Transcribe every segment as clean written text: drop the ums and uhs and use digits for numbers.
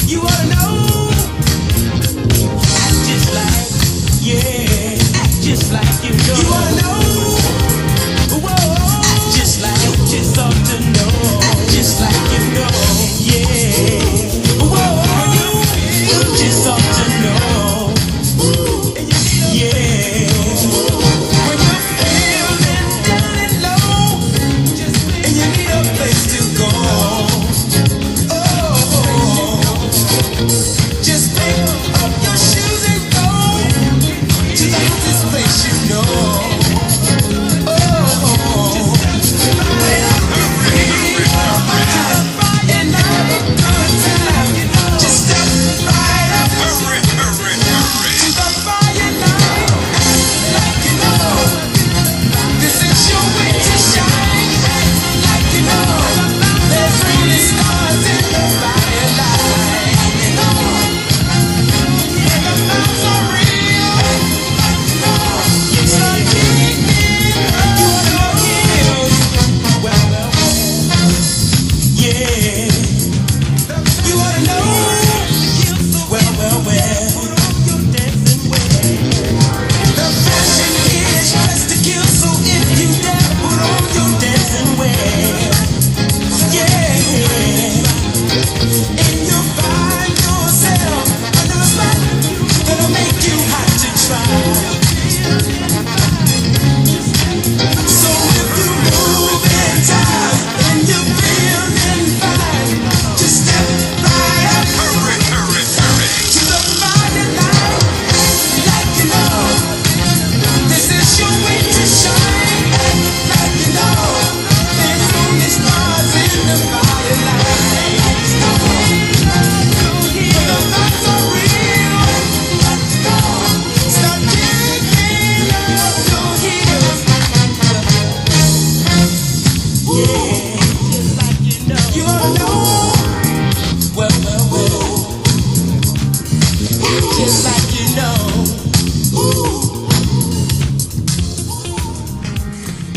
You wanna know? Act just like, yeah, act just like you know. You wanna know? Whoa, act just like you just ought to know. Act just like you know, yeah. Whoa, you just ought to know, yeah. When you're feeling down and low, and you need a place to go. Just pick up your shoes and go to the this place you know. Oh, just right up your feet, and have a good time. Just step right up to the fire line, like you know. This is your way to shine, like you know. There's only stars in the fire line.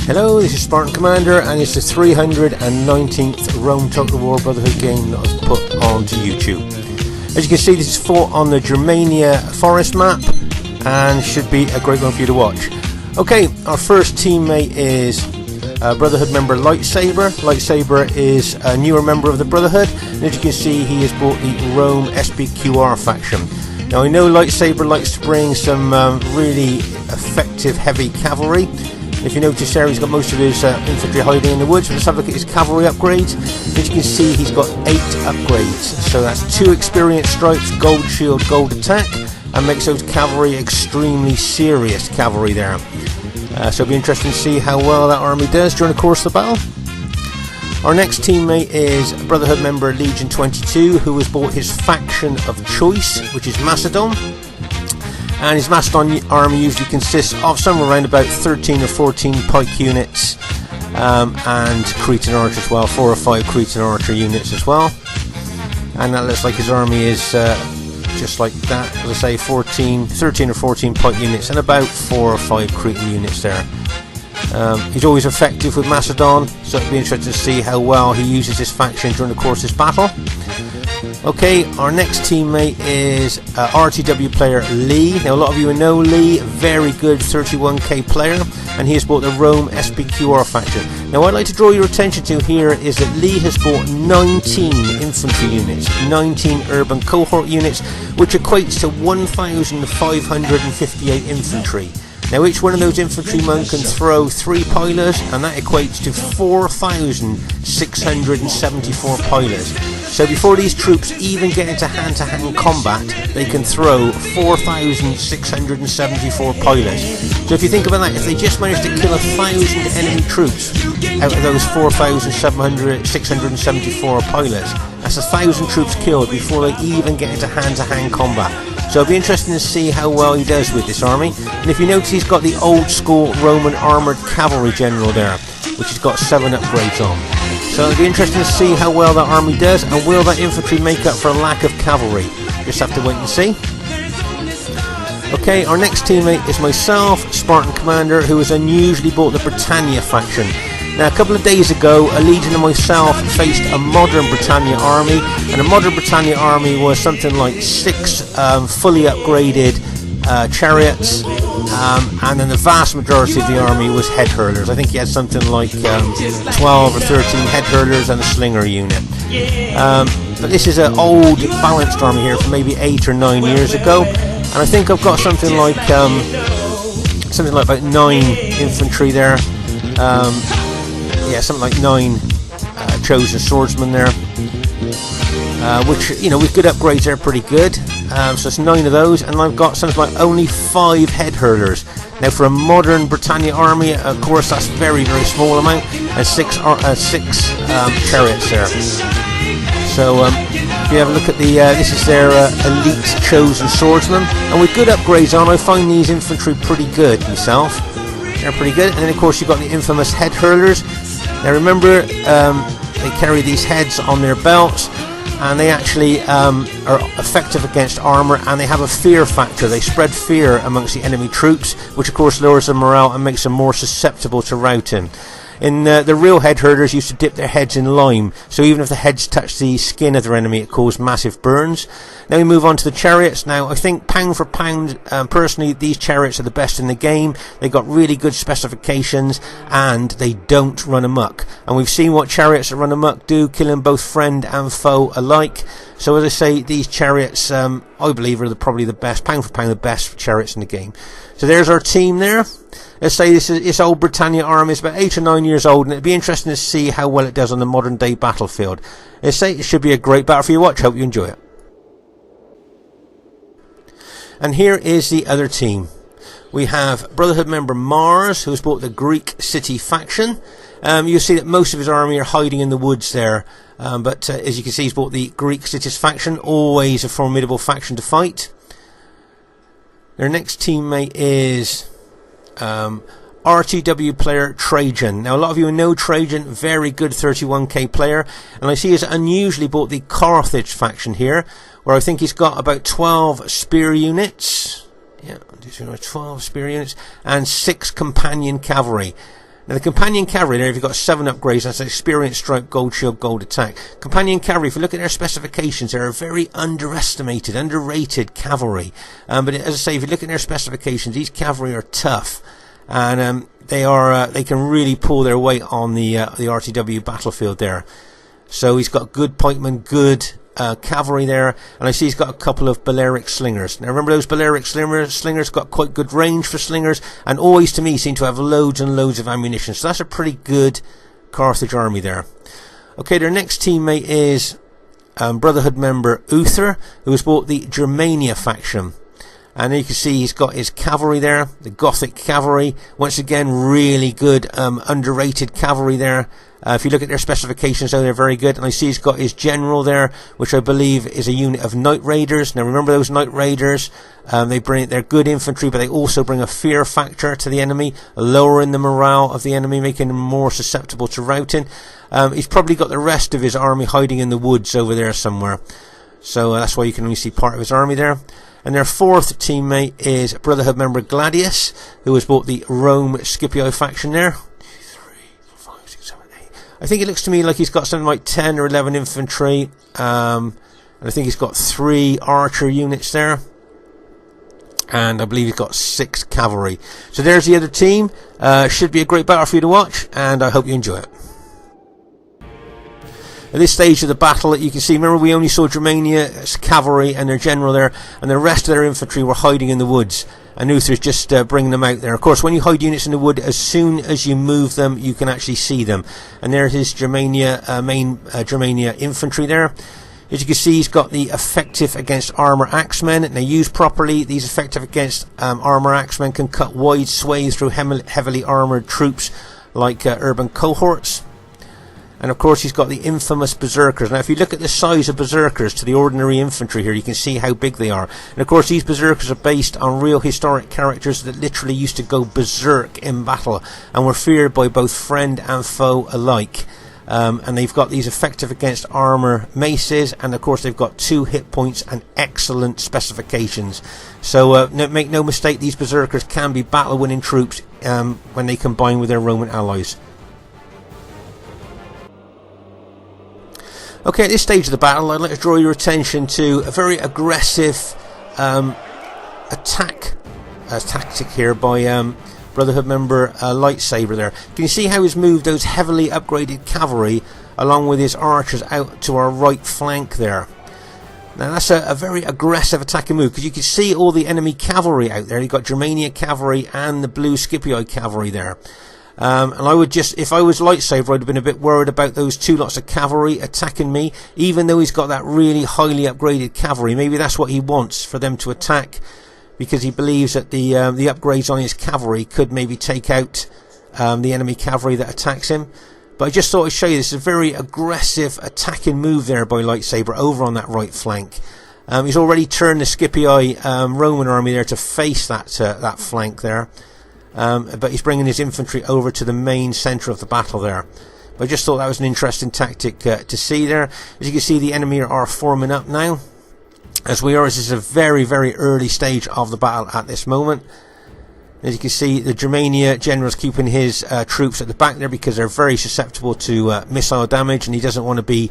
Hello, this is Spartan Commander, and it's the 319th Rome Total War Brotherhood game that I've put onto YouTube. As you can see, this is fought on the Germania Forrest map, and should be a great one for you to watch. Okay, our first teammate is Brotherhood member Lightsaber. Lightsaber is a newer member of the Brotherhood, and as you can see, he has brought the Rome SBQR faction. Now, I know Lightsaber likes to bring some really effective heavy cavalry. If you notice there, he's got most of his infantry hiding in the woods. Let's have a look at his cavalry upgrades. As you can see, he's got 8 upgrades. So that's 2 experience stripes, gold shield, gold attack, and makes those cavalry extremely serious cavalry there. So it'll be interesting to see how well that army does during the course of the battle. Our next teammate is Brotherhood member Legion 22, who has bought his faction of choice, which is Macedon. And his Macedon army usually consists of somewhere around about 13 or 14 pike units, and Cretan archers as well, 4 or 5 Cretan archer units as well. And that looks like his army is just like that, as I say, 13 or 14 pike units and about 4 or 5 Cretan units there. He's always effective with Macedon, so it'll be interesting to see how well he uses this faction during the course of this battle. Okay, our next teammate is RTW player Lee. Now, a lot of you know Lee, very good 31k player, and he has bought the Rome SBQR faction. Now, what I'd like to draw your attention to here is that Lee has bought 19 infantry units, 19 urban cohort units, which equates to 1,558 infantry. Now, each one of those infantrymen can throw 3 pilers, and that equates to 4,674 pilers. So before these troops even get into hand-to-hand combat, they can throw 4,674 pilers. So if you think about that, if they just managed to kill 1,000 enemy troops out of those 4,674 pilers, that's 1,000 troops killed before they even get into hand-to-hand combat. So it'll be interesting to see how well he does with this army. And if you notice, he's got the old school Roman armoured cavalry general there, which has got 7 upgrades on. So it'll be interesting to see how well that army does, and will that infantry make up for a lack of cavalry? Just have to wait and see. Okay, our next teammate is myself, Spartan Commander, who has unusually bought the Britannia faction. Now, a couple of days ago, a legion and myself faced a modern Britannia army, and a modern Britannia army was something like 6 fully upgraded chariots, and then the vast majority of the army was head hurlers. I think he had something like 12 or 13 head hurlers and a slinger unit. But this is an old balanced army here from maybe 8 or 9 years ago, and I think I've got something like about 9 infantry there. Yeah, something like 9 chosen swordsmen there, which, you know, with good upgrades they're pretty good. So it's 9 of those, and I've got something like only 5 head hurlers. Now, for a modern Britannia army, of course, that's a very, very small amount, and 6 chariots there. So if you have a look at the, this is their elite chosen swordsman, and with good upgrades on, I find these infantry pretty good myself. They're pretty good. And then, of course, you've got the infamous head hurlers. Now, remember, they carry these heads on their belts, and they actually are effective against armour, and they have a fear factor. They spread fear amongst the enemy troops, which of course lowers their morale and makes them more susceptible to routing. In the real head herders used to dip their heads in lime, so even if the heads touched the skin of their enemy, it caused massive burns. Now we move on to the chariots. Now, I think pound for pound, personally, these chariots are the best in the game. They've got really good specifications, and they don't run amok. And we've seen what chariots that run amok do, killing both friend and foe alike. So as I say, these chariots, I believe, are probably the best, pound for pound, the best chariots in the game. So there's our team there. Let's say this old Britannia army is about 8 or 9 years old, and it'd be interesting to see how well it does on the modern day battlefield. Let's say it should be a great battle for you to watch. Hope you enjoy it. And here is the other team. We have Brotherhood member Mars, who has bought the Greek City faction. You'll see that most of his army are hiding in the woods there. But as you can see, he's bought the Greek Cities faction, always a formidable faction to fight. Their next teammate is RTW player Trajan. Now, a lot of you know Trajan, very good 31k player, and I see he's unusually bought the Carthage faction here, where I think he's got about 12 spear units. Yeah, 12 spear units and 6 companion cavalry. Now, the companion cavalry there, if you've got 7 upgrades, that's experience, stripe, gold shield, gold attack. Companion cavalry, if you look at their specifications, they're a very underestimated, underrated cavalry. But as I say, if you look at their specifications, these cavalry are tough, and they can really pull their weight on the RTW battlefield there. So he's got good pikemen, good cavalry there, and I see he's got a couple of Balearic slingers. Now remember, those Balearic slingers got quite good range for slingers, and always to me seem to have loads and loads of ammunition, so that's a pretty good Carthage army there. Okay, their next teammate is Brotherhood member Uther, who has bought the Germania faction. And you can see he's got his cavalry there, the Gothic cavalry. Once again, really good, underrated cavalry there. If you look at their specifications, though, they're very good. And I see he's got his general there, which I believe is a unit of Night Raiders. Now, remember those Night Raiders? They're good infantry, but they also bring a fear factor to the enemy, lowering the morale of the enemy, making them more susceptible to routing. He's probably got the rest of his army hiding in the woods over there somewhere. So that's why you can only see part of his army there. And their fourth teammate is Brotherhood member Gladius, who has bought the Rome Scipio faction there. 3, 4, 5, 6, 7, 8. I think it looks to me like he's got something like 10 or 11 infantry. And I think he's got 3 archer units there. And I believe he's got 6 cavalry. So there's the other team. Should be a great battle for you to watch, and I hope you enjoy it. At this stage of the battle, you can see, remember, we only saw Germania's cavalry and their general there, and the rest of their infantry were hiding in the woods, and Uther's just bringing them out there. Of course, when you hide units in the wood, as soon as you move them, you can actually see them. And there's his Germania, main Germania infantry there. As you can see, he's got the effective against armour axemen. Now, used properly, these effective against armour axemen can cut wide swathes through heavily armoured troops like urban cohorts. And of course, he's got the infamous berserkers. Now, if you look at the size of berserkers to the ordinary infantry here, you can see how big they are. And of course, these berserkers are based on real historic characters that literally used to go berserk in battle and were feared by both friend and foe alike. And they've got these effective against armour maces, and of course they've got 2 hit points and excellent specifications. So make no mistake, these berserkers can be battle winning troops when they combine with their Roman allies. Okay, at this stage of the battle, I'd like to draw your attention to a very aggressive attack tactic here by Brotherhood member Lightsaber there. Can you see how he's moved those heavily upgraded cavalry along with his archers out to our right flank there? Now that's a very aggressive attacking move, because you can see all the enemy cavalry out there. You've got Germania cavalry and the blue Scipii cavalry there. And I would just, if I was Lightsaber, I'd have been a bit worried about those two lots of cavalry attacking me, even though he's got that really highly upgraded cavalry. Maybe that's what he wants, for them to attack, because he believes that the upgrades on his cavalry could maybe take out the enemy cavalry that attacks him. But I just thought I'd show you, this is a very aggressive attacking move there by Lightsaber over on that right flank. He's already turned the Scipii Roman army there to face that flank there. But he's bringing his infantry over to the main centre of the battle there. But I just thought that was an interesting tactic to see there. As you can see, the enemy are forming up now. As we are, this is a very, very early stage of the battle at this moment. As you can see, the Germania general's keeping his troops at the back there, because they're very susceptible to missile damage, and he doesn't want to be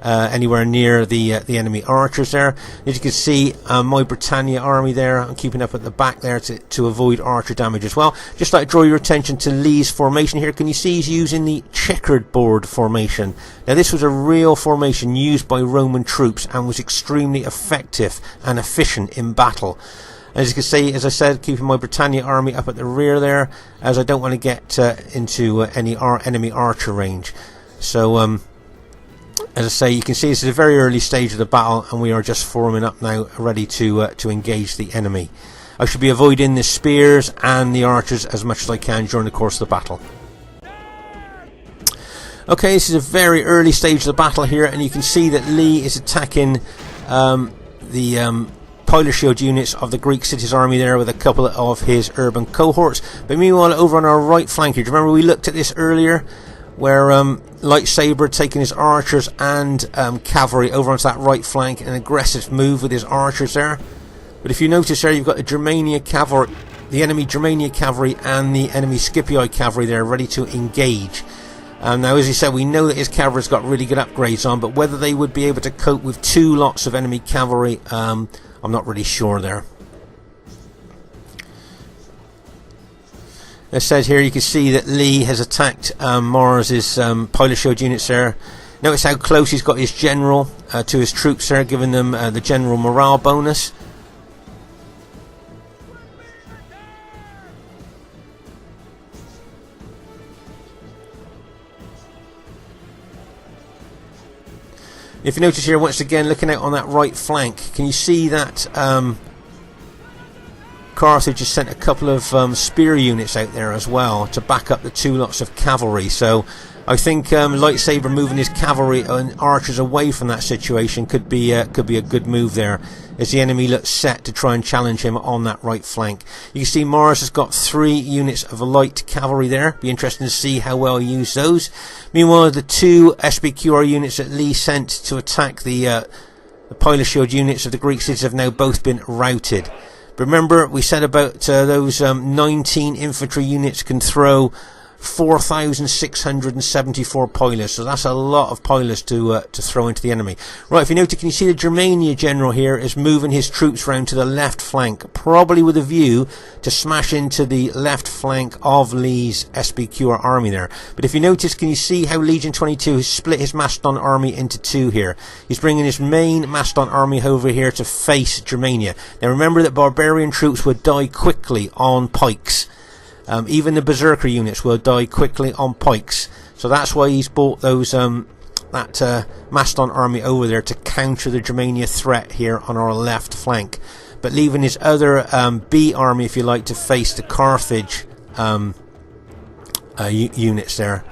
anywhere near the enemy archers there. As you can see, my Britannia army there, I'm keeping up at the back there to avoid archer damage as well. Just like to draw your attention to Lee's formation here. Can you see he's using the checkered board formation? Now this was a real formation used by Roman troops and was extremely effective and efficient in battle. As you can see, as I said, keeping my Britannia army up at the rear there, as I don't want to get into any enemy archer range. So as I say, you can see this is a very early stage of the battle, and we are just forming up now, ready to engage the enemy. I should be avoiding the spears and the archers as much as I can during the course of the battle. Okay, this is a very early stage of the battle here, and you can see that Lee is attacking the pilot shield units of the Greek cities army there with a couple of his urban cohorts. But meanwhile, over on our right flank here, do you remember we looked at this earlier, where Lightsaber taking his archers and cavalry over onto that right flank, an aggressive move with his archers there. But if you notice there, you've got the Germania cavalry, the enemy Germania cavalry and the enemy Scipii cavalry there ready to engage. Now, as he said, we know that his cavalry's got really good upgrades on, but whether they would be able to cope with two lots of enemy cavalry, I'm not really sure there. As said here, you can see that Lee has attacked Mars's pilot shield units there. Notice how close he's got his general to his troops there, giving them the general morale bonus. If you notice here, once again, looking out on that right flank, can you see that Carthage has sent a couple of spear units out there as well to back up the two lots of cavalry? So I think Lightsaber moving his cavalry and archers away from that situation could be a good move there, as the enemy looks set to try and challenge him on that right flank. You can see Mars has got 3 units of light cavalry there. Be interesting to see how well he used those. Meanwhile, the 2 SBQR units that Lee sent to attack the pilot shield units of the Greek cities have now both been routed. But remember, we said about those 19 infantry units can throw 4,674 pilots, so that's a lot of pilots to throw into the enemy. Right, if you notice, can you see the Germania general here is moving his troops round to the left flank, probably with a view to smash into the left flank of Lee's SBQR army there. But if you notice, can you see how Legion 22 has split his Macedon army into 2 here? He's bringing his main Macedon army over here to face Germania. Now remember that barbarian troops would die quickly on pikes. Even the berserker units will die quickly on pikes, so that's why he's brought those that Macedon army over there to counter the Germania threat here on our left flank, but leaving his other B army, if you like, to face the Carthage units there.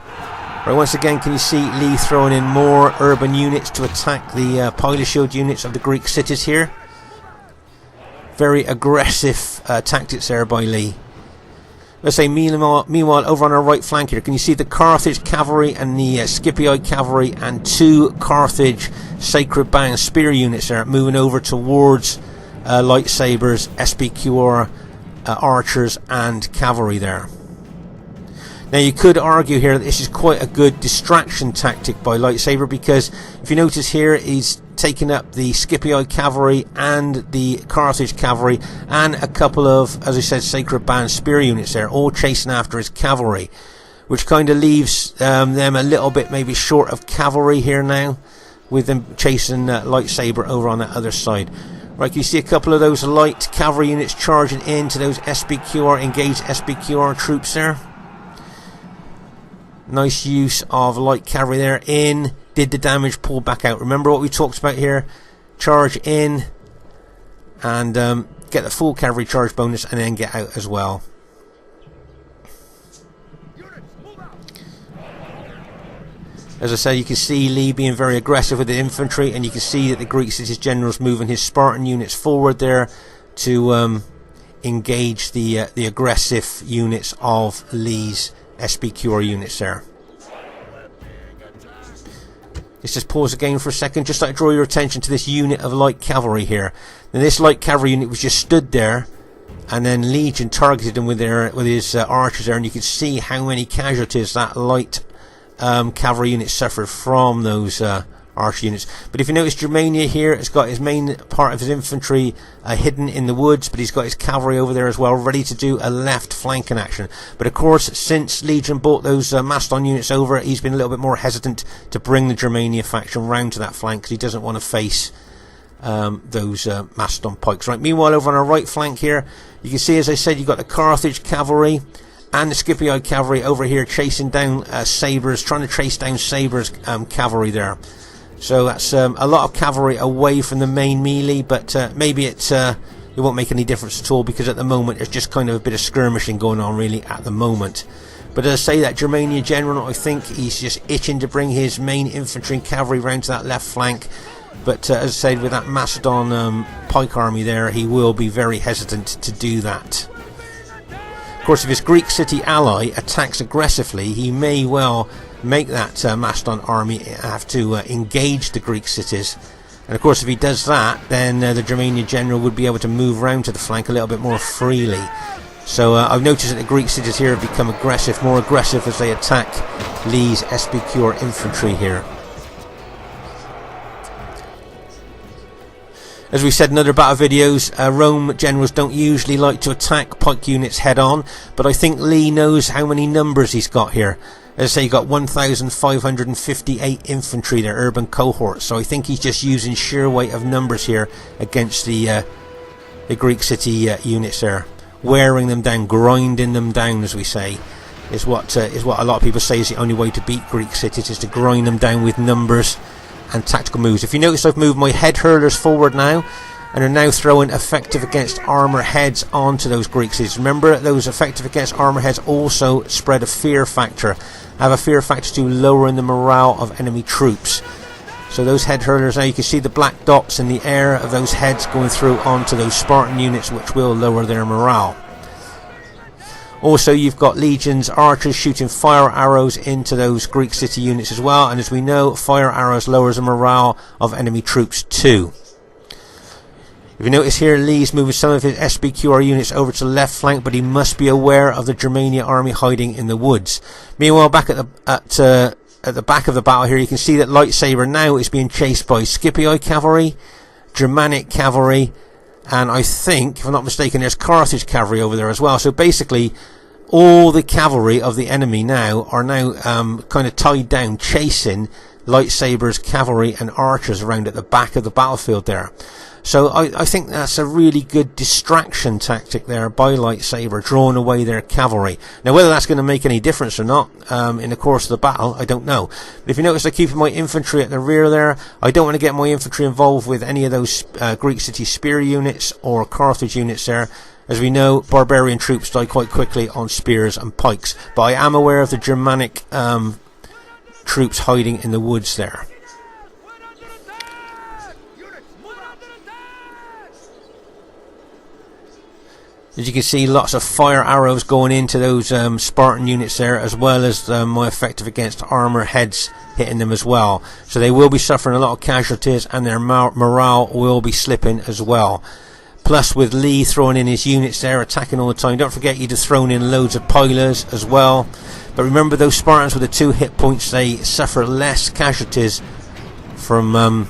Right, once again, can you see Lee throwing in more urban units to attack the pilot shield units of the Greek cities here? Very aggressive tactics there by Lee. Let's say, meanwhile, over on our right flank here, can you see the Carthage cavalry and the Scipii cavalry and 2 Carthage Sacred Bang spear units there moving over towards Lightsabers, SBQR archers and cavalry there. Now you could argue here that this is quite a good distraction tactic by Lightsaber, because if you notice here, he's taken up the Scipii cavalry and the Carthage cavalry and a couple of, as I said, Sacred Band spear units there, all chasing after his cavalry, which kind of leaves them a little bit maybe short of cavalry here now, with them chasing Lightsaber over on that other side. Right, you see a couple of those light cavalry units charging into those SBQR, engaged SBQR troops there. Nice use of light cavalry there. In, did the damage, pull back out. Remember what we talked about here? Charge in and get the full cavalry charge bonus, and then get out as well. As I said, you can see Lee being very aggressive with the infantry, and you can see that the Greek city's general's moving his Spartan units forward there to engage the aggressive units of Lee's SBQR units there. Let's just pause again for a second, just like to draw your attention to this unit of light cavalry here. Now this light cavalry unit was just stood there, and then Legion targeted him with his archers there, and you can see how many casualties that light cavalry unit suffered from those archer units. But if you notice, Germania here has got his main part of his infantry hidden in the woods, but he's got his cavalry over there as well, ready to do a left flanking action. But of course, since Legion brought those Macedon units over, he's been a little bit more hesitant to bring the Germania faction round to that flank, because he doesn't want to face those Macedon pikes. Right. Meanwhile, over on our right flank here, you can see, as I said, you've got the Carthage cavalry and the Scipii cavalry over here chasing down Sabres, trying to chase down Sabres cavalry there. So that's a lot of cavalry away from the main melee, but maybe it won't make any difference at all, because at the moment there's just kind of a bit of skirmishing going on really at the moment. But as I say, that Germania general, I think he's just itching to bring his main infantry and cavalry round to that left flank. But as I said, with that Macedon pike army there, he will be very hesitant to do that. Of course, if his Greek city ally attacks aggressively, he may well make that Macedon army have to engage the Greek cities. And of course, if he does that, then the Germania general would be able to move round to the flank a little bit more freely. So I've noticed that the Greek cities here have become aggressive, more aggressive, as they attack Lee's SBQR infantry here. As we said in other battle videos, Rome generals don't usually like to attack pike units head on, but I think Lee knows how many numbers he's got here. As I say, you've got 1,558 infantry there, urban cohorts, so I think he's just using sheer weight of numbers here against the Greek city units there. Wearing them down, grinding them down, as we say, is what a lot of people say is the only way to beat Greek cities, is to grind them down with numbers and tactical moves. If you notice, I've moved my head hurlers forward now, and are now throwing effective against armor heads onto those Greek cities. Remember, those effective against armor heads also spread a fear factor, have a fear factor to lowering the morale of enemy troops. So those head hurlers, now you can see the black dots in the air of those heads going through onto those Spartan units, which will lower their morale. Also, you've got Legion's archers shooting fire arrows into those Greek city units as well, and as we know, fire arrows lowers the morale of enemy troops too. If you notice here, Lee's moving some of his SBQR units over to the left flank, but he must be aware of the Germania army hiding in the woods. Meanwhile, back at the back of the battle here, you can see that Lightsaber now is being chased by Scipii cavalry, Germanic cavalry, and I think, if I'm not mistaken, there's Carthage cavalry over there as well. So basically, all the cavalry of the enemy now are kind of tied down, chasing Lightsaber's cavalry and archers around at the back of the battlefield there. So I think that's a really good distraction tactic there by Lightsaber, drawing away their cavalry. Now, whether that's going to make any difference or not in the course of the battle, I don't know. But if you notice, I'm keeping my infantry at the rear there. I don't want to get my infantry involved with any of those Greek city spear units or Carthage units there. As we know, barbarian troops die quite quickly on spears and pikes. But I am aware of the Germanic troops hiding in the woods there. As you can see, lots of fire arrows going into those Spartan units there, as well as my effective against armor heads hitting them as well. So they will be suffering a lot of casualties, and their morale will be slipping as well. Plus, with Lee throwing in his units there, attacking all the time, don't forget you'd have thrown in loads of pilers as well. But remember, those Spartans with the 2 hit points, they suffer less casualties from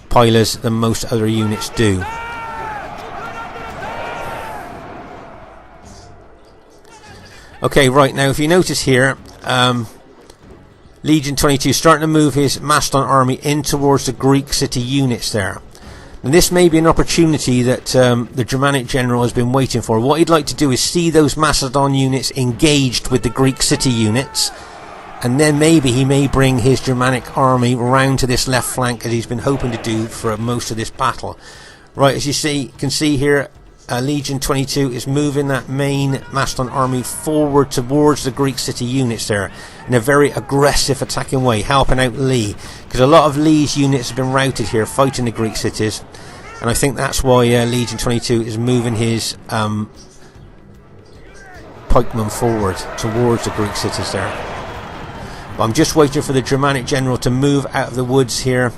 pilers than most other units do. Okay, right, now if you notice here, Legion 22 starting to move his Macedon army in towards the Greek city units there. And this may be an opportunity that the Germanic general has been waiting for. What he'd like to do is see those Macedon units engaged with the Greek city units, and then maybe he may bring his Germanic army round to this left flank, as he's been hoping to do for most of this battle. Right, as you can see here, Legion 22 is moving that main Macedon army forward towards the Greek city units there in a very aggressive attacking way, helping out Lee, because a lot of Lee's units have been routed here fighting the Greek cities, and I think that's why Legion 22 is moving his pikemen forward towards the Greek cities there. But I'm just waiting for the Germanic general to move out of the woods here,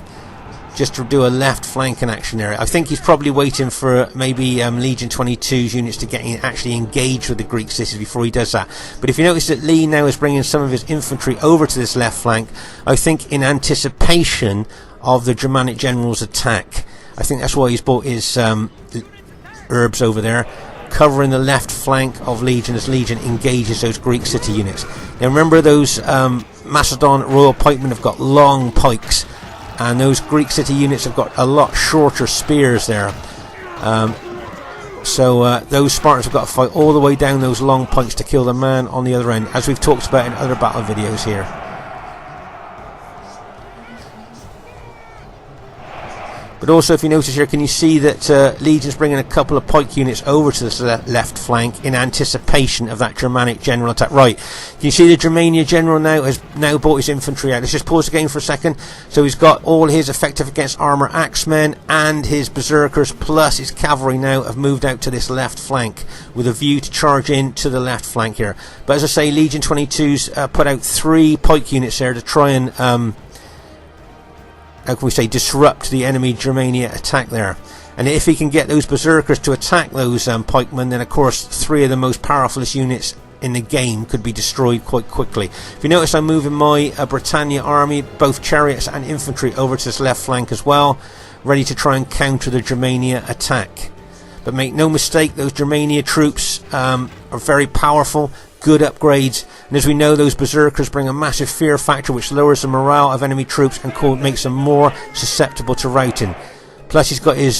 just to do a left flanking action there. I think he's probably waiting for maybe Legion 22's units to get actually engaged with the Greek cities before he does that. But if you notice that Lee now is bringing some of his infantry over to this left flank, I think in anticipation of the Germanic general's attack. I think that's why he's brought his herbs over there, covering the left flank of Legion as Legion engages those Greek city units. Now remember, those Macedon Royal Pikemen have got long pikes, and those Greek city units have got a lot shorter spears there. So those Spartans have got to fight all the way down those long pikes to kill the man on the other end, as we've talked about in other battle videos here. But also, if you notice here, can you see that Legion's bringing a couple of pike units over to the left flank in anticipation of that Germanic general attack. Right, can you see the Germania general now has brought his infantry out? Let's just pause the game for a second. So he's got all his effective against armour axemen and his berserkers plus his cavalry now have moved out to this left flank with a view to charge in to the left flank here. But as I say, Legion 22's put out 3 pike units there to try and how can we say, disrupt the enemy Germania attack there. And if he can get those berserkers to attack those pikemen, then of course 3 of the most powerfulest units in the game could be destroyed quite quickly. If you notice, I'm moving my Britannia army, both chariots and infantry, over to this left flank as well, ready to try and counter the Germania attack. But make no mistake, those Germania troops are very powerful, good upgrades, and as we know, those berserkers bring a massive fear factor which lowers the morale of enemy troops and makes them more susceptible to routing. Plus he's got his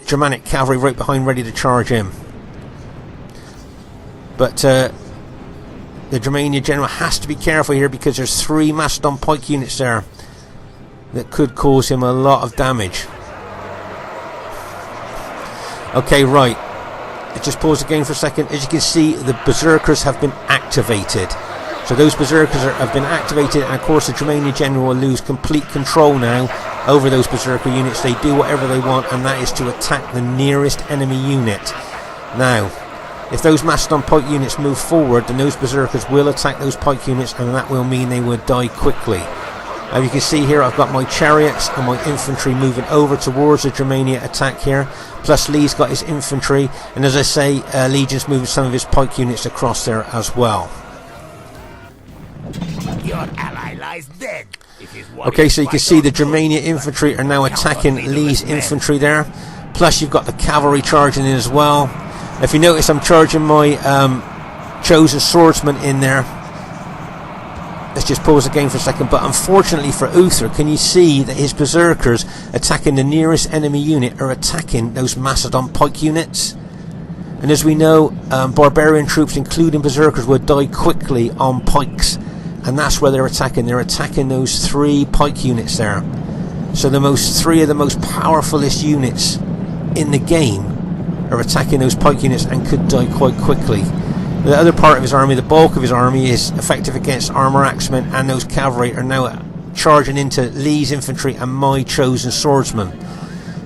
Germanic cavalry right behind ready to charge him. But the Germania general has to be careful here, because there's 3 Macedon pike units there that could cause him a lot of damage. Okay, right. Let's just pause the game for a second. As you can see, the berserkers have been activated. So those berserkers have been activated, and of course the Germania general will lose complete control now over those berserker units. They do whatever they want, and that is to attack the nearest enemy unit. Now, if those Macedon pike units move forward, then those berserkers will attack those pike units, and that will mean they will die quickly. As you can see here, I've got my chariots and my infantry moving over towards the Germania attack here. Plus Lee's got his infantry, and as I say, Legion's moving some of his pike units across there as well. Your ally lies dead. Okay, so you can see the Germania infantry are now attacking Lee's infantry there. Plus you've got the cavalry charging in as well. If you notice, I'm charging my chosen swordsman in there. Let's just pause the game for a second. But unfortunately for Uther, can you see that his berserkers attacking the nearest enemy unit are attacking those Macedon pike units? And as we know, barbarian troops, including berserkers, will die quickly on pikes, and that's where they're attacking. They're attacking those 3 pike units there. So the 3 of the most powerfulest units in the game are attacking those pike units and could die quite quickly. The other part of his army, the bulk of his army, is effective against armour axemen, and those cavalry are now charging into Lee's infantry and my chosen swordsman.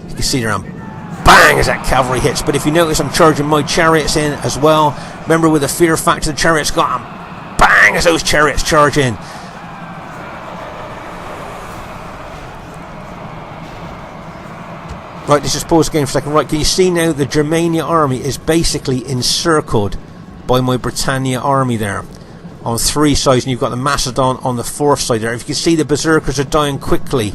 You can see there, I'm bang as that cavalry hits. But if you notice, I'm charging my chariots in as well. Remember, with the fear factor the chariots got, I'm bang as those chariots charge in. Right, let's just pause the game for a second. Right, can you see now the Germania army is basically encircled by my Britannia army there on 3 sides, and you've got the Macedon on the 4th side there. If you can see, the berserkers are dying quickly,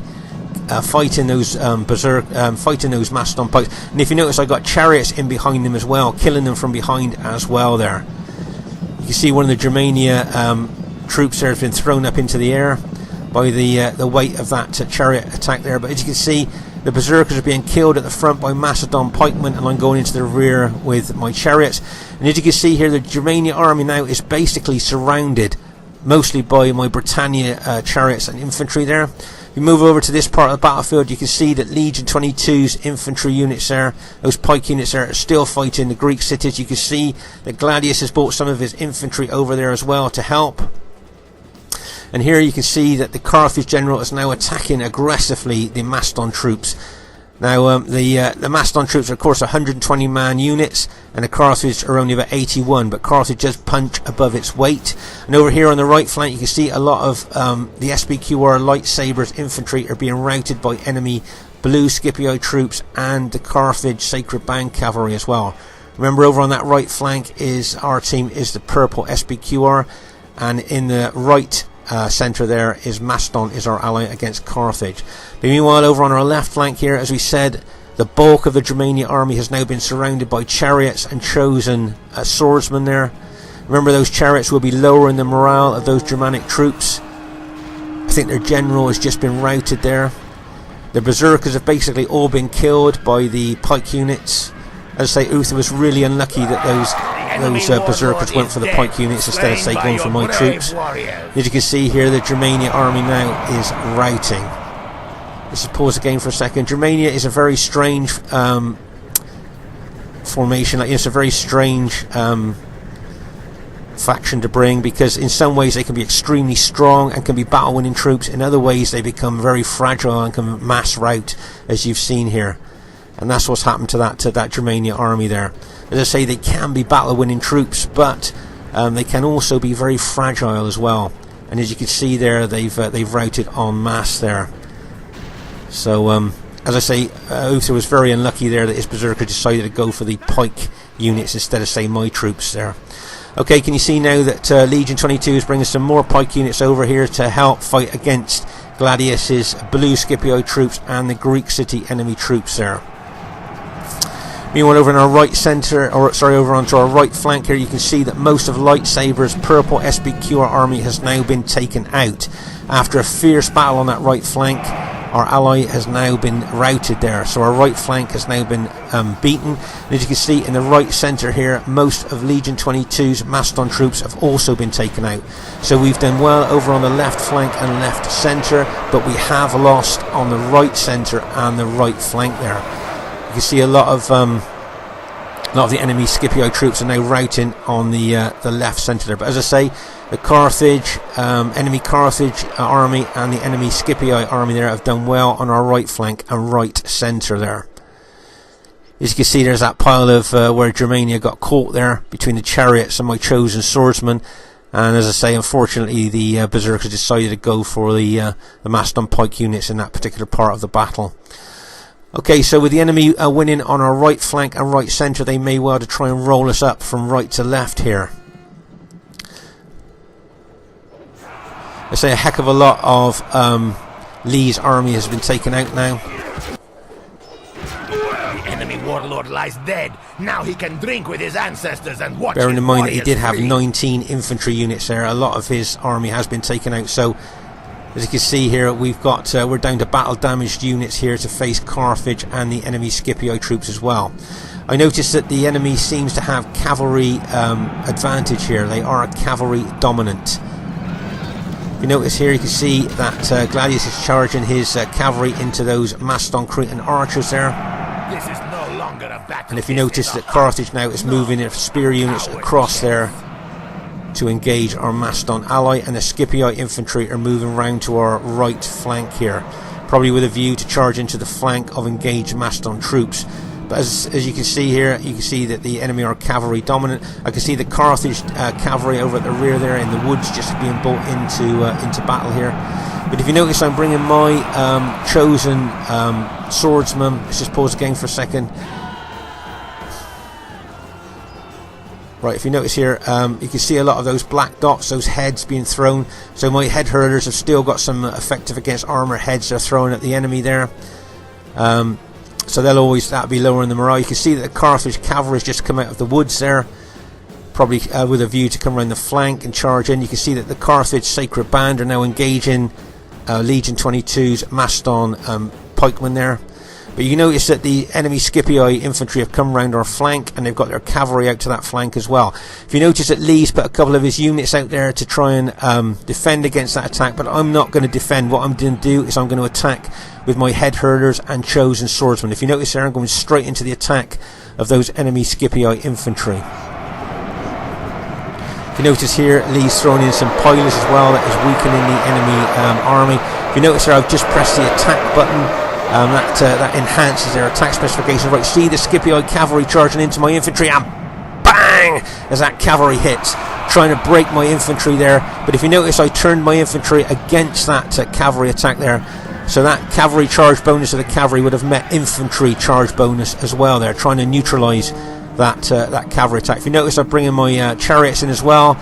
fighting those fighting those Macedon pikes. And if you notice, I got chariots in behind them as well, killing them from behind as well there. You can see one of the Germania troops there has been thrown up into the air by the weight of that chariot attack there. But as you can see, the berserkers are being killed at the front by Macedon pikemen, and I'm going into the rear with my chariots. And as you can see here, the Germania army now is basically surrounded, mostly by my Britannia chariots and infantry there. If you move over to this part of the battlefield, you can see that Legion 22's infantry units there, those pike units there, are still fighting the Greek cities. You can see that Gladius has brought some of his infantry over there as well to help. And here you can see that the Carthage general is now attacking aggressively the Macedon troops. Now the Macedon troops are of course 120 man units, and the Carthage are only about 81, but Carthage does punch above its weight. And over here on the right flank you can see a lot of the SBQR lightsabers infantry are being routed by enemy blue Scipio troops and the Carthage Sacred Band cavalry as well. Remember, over on that right flank is our team, is the purple SBQR, and in the right centre there is Macedon, is our ally against Carthage. But meanwhile, over on our left flank here, as we said, the bulk of the Germania army has now been surrounded by chariots and chosen swordsmen there. Remember, those chariots will be lowering the morale of those Germanic troops. I think their general has just been routed there. The berserkers have basically all been killed by the pike units. As I say, Uther was really unlucky that those berserkers went for the pike units instead of, say, going for my troops. As you can see here, the Germania army now is routing. Let's just pause again for a second. Germania is a very strange formation. It's a very strange faction to bring, because in some ways they can be extremely strong and can be battle winning troops. In other ways they become very fragile and can mass rout, as you've seen here. And that's what's happened to that Germania army there. As I say, they can be battle-winning troops, but they can also be very fragile as well. And as you can see there, they've routed en masse there. So, as I say, Uther was very unlucky there that his berserker decided to go for the pike units instead of, say, my troops there. Okay, can you see now that Legion 22 is bringing some more pike units over here to help fight against Gladius's blue Scipio troops and the Greek city enemy troops there. Meanwhile, over in our right centre, over onto our right flank here, you can see that most of Lightsaber's purple SBQR army has now been taken out. After a fierce battle on that right flank, our ally has now been routed there. So our right flank has now been beaten. And as you can see in the right centre here, most of Legion 22's Macedon troops have also been taken out. So we've done well over on the left flank and left centre, but we have lost on the right centre and the right flank there. You can see a lot of the enemy Scipio troops are now routing on the left centre there. But as I say, the Carthage, enemy Carthage army and the enemy Scipio army there have done well on our right flank and right centre there. As you can see, there's that pile of where Germania got caught there between the chariots and my chosen swordsman. And as I say, unfortunately, the berserkers decided to go for the Macedon pike units in that particular part of the battle. Okay, so with the enemy winning on our right flank and right centre, they may well to try and roll us up from right to left here. I say a heck of a lot of Lee's army has been taken out now. The enemy warlord lies dead. Now he can drink with his ancestors and watch. Bearing in mind that he did have 19 infantry units there, a lot of his army has been taken out. So as you can see here, we've got we're down to battle damaged units here to face Carthage and the enemy Scipio troops as well. I noticed that the enemy seems to have cavalry advantage here. They are cavalry dominant. If you notice here, you can see that Gladius is charging his cavalry into those Macedon Cretan archers there. This is no longer a battle. And if you notice that Carthage now is moving their spear units across there to engage our Macedon ally, and the Scipio infantry are moving round to our right flank here, probably with a view to charge into the flank of engaged Macedon troops. But as you can see here, you can see that the enemy are cavalry dominant. I can see the Carthage cavalry over at the rear there in the woods just being brought into battle here. But if you notice, I'm bringing my chosen swordsman. Let's just pause again for a second. Right, if you notice here, you can see a lot of those black dots, those heads being thrown. So my head hurlers have still got some effective against armor heads they're throwing at the enemy there. So that'll be lowering the morale. You can see that the Carthage cavalry has just come out of the woods there, probably with a view to come around the flank and charge in. You can see that the Carthage Sacred Band are now engaging Legion 22's Macedon pikemen there. But you notice that the enemy Scipii infantry have come round our flank, and they've got their cavalry out to that flank as well. If you notice that Lee's put a couple of his units out there to try and defend against that attack, but I'm not going to defend. What I'm going to do is I'm going to attack with my head hurlers and chosen swordsmen. If you notice there, I'm going straight into the attack of those enemy Scipii infantry. If you notice here, Lee's throwing in some pilots as well. That is weakening the enemy army. If you notice there, I've just pressed the attack button. That enhances their attack specifications. Right, see the Scipii cavalry charging into my infantry, and bang, as that cavalry hits, trying to break my infantry there. But if you notice, I turned my infantry against that cavalry attack there. So that cavalry charge bonus of the cavalry would have met infantry charge bonus as well there, trying to neutralise that cavalry attack. If you notice, I'm bringing my chariots in as well,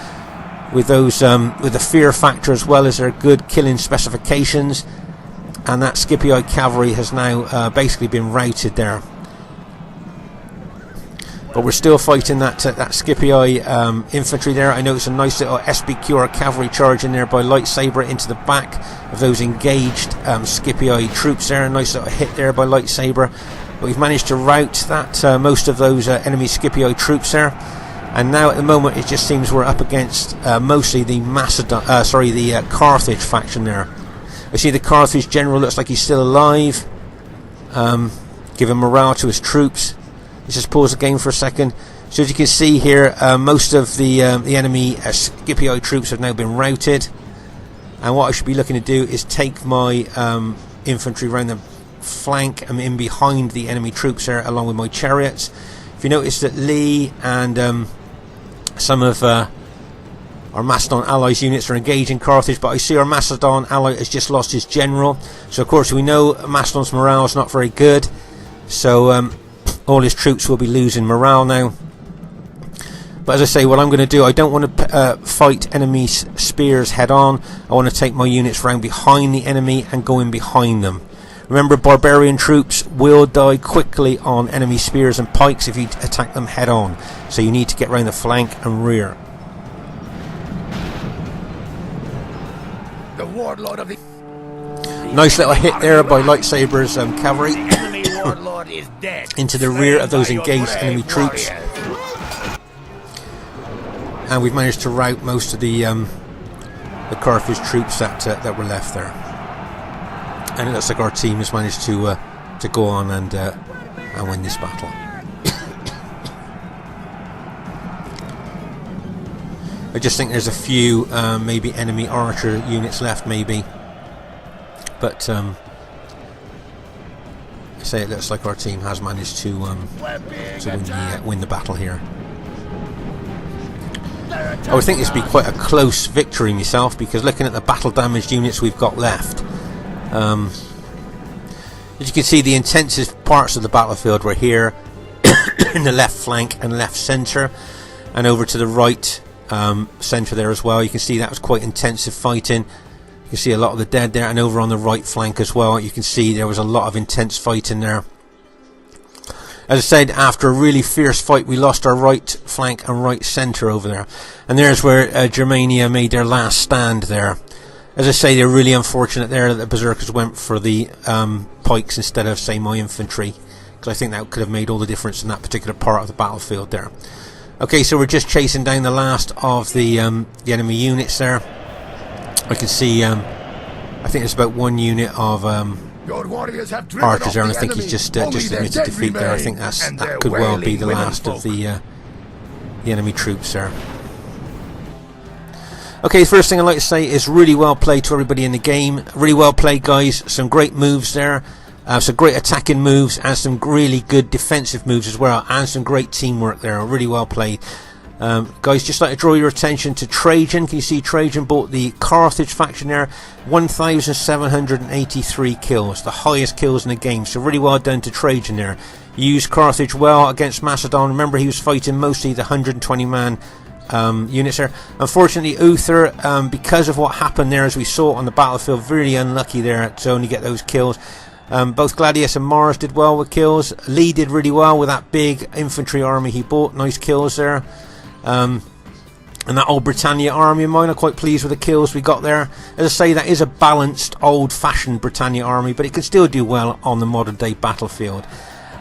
with those with the fear factor as well as their good killing specifications. And that Scipii cavalry has now basically been routed there. But we're still fighting that Scipii infantry there. I noticed a nice little SBQR cavalry charge in there by lightsaber into the back of those engaged Scipii troops there. A nice little hit there by lightsaber. But we've managed to rout that most of those enemy Scipii troops there. And now at the moment it just seems we're up against mostly the Carthage faction there. I see the Carthage general looks like he's still alive, giving morale to his troops. Let's just pause the game for a second. So as you can see here, most of the enemy Scipii troops have now been routed, and what I should be looking to do is take my infantry around the flank and in behind the enemy troops there, along with my chariots. If you notice that Lee and some of our Macedon allies units are engaging Carthage, but I see our Macedon ally has just lost his general. So of course we know Macedon's morale is not very good. So all his troops will be losing morale now. But as I say, what I'm going to do, I don't want to fight enemy spears head on. I want to take my units round behind the enemy and go in behind them. Remember, barbarian troops will die quickly on enemy spears and pikes if you attack them head on. So you need to get round the flank and rear. The warlord of the Nice little hit there by lightsabers cavalry enemy warlord is dead. into the rear of those engaged enemy troops. And we've managed to rout most of the Carthage troops that were left there. And it looks like our team has managed to go on and win this battle. I just think there's a few maybe enemy archer units left, maybe. But I say it looks like our team has managed to win the battle here. I would think this would be quite a close victory myself, because looking at the battle damaged units we've got left, as you can see, the intensive parts of the battlefield were here in the left flank and left centre, and over to the right centre there as well. You can see that was quite intensive fighting. You can see a lot of the dead there, and over on the right flank as well, you can see there was a lot of intense fighting there. As I said, after a really fierce fight, we lost our right flank and right centre over there. And there's where Germania made their last stand there. As I say, they're really unfortunate there that the Berserkers went for the pikes instead of, say, my infantry, because I think that could have made all the difference in that particular part of the battlefield there. Okay, so we're just chasing down the last of the enemy units there. I can see, I think there's about one unit of archers there, and I think he's just admitted defeat there. I think that could well be the last of the enemy troops there. Okay, first thing I'd like to say is really well played to everybody in the game. Really well played, guys. Some great moves there. Some great attacking moves and some really good defensive moves as well, and some great teamwork there. Really well played. Guys, just like to draw your attention to Trajan. Can you see Trajan bought the Carthage faction there? 1,783 kills, the highest kills in the game. So really well done to Trajan there. used Carthage well against Macedon. Remember, he was fighting mostly the 120 man units there. Unfortunately, Uther, because of what happened there, as we saw on the battlefield, really unlucky there to only get those kills. Both Gladius and Mars did well with kills. Lee did really well with that big infantry army he bought. Nice kills there. And that old Britannia army of mine, I'm quite pleased with the kills we got there. As I say, that is a balanced, old-fashioned Britannia army, but it can still do well on the modern-day battlefield.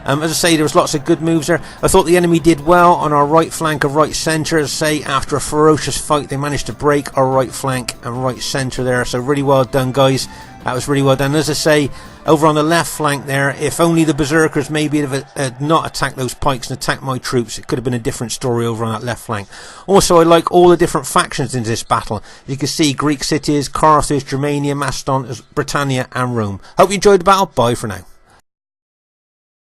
As I say, there was lots of good moves there. I thought the enemy did well on our right flank and right centre. As I say, after a ferocious fight, they managed to break our right flank and right centre there. So really well done, guys. That was really well done. As I say, over on the left flank there, if only the berserkers maybe had not attacked those pikes and attacked my troops, it could have been a different story over on that left flank. Also, I like all the different factions in this battle. You can see Greek cities, Carthage, Germania, Macedon, Britannia and Rome. Hope you enjoyed the battle. Bye for now.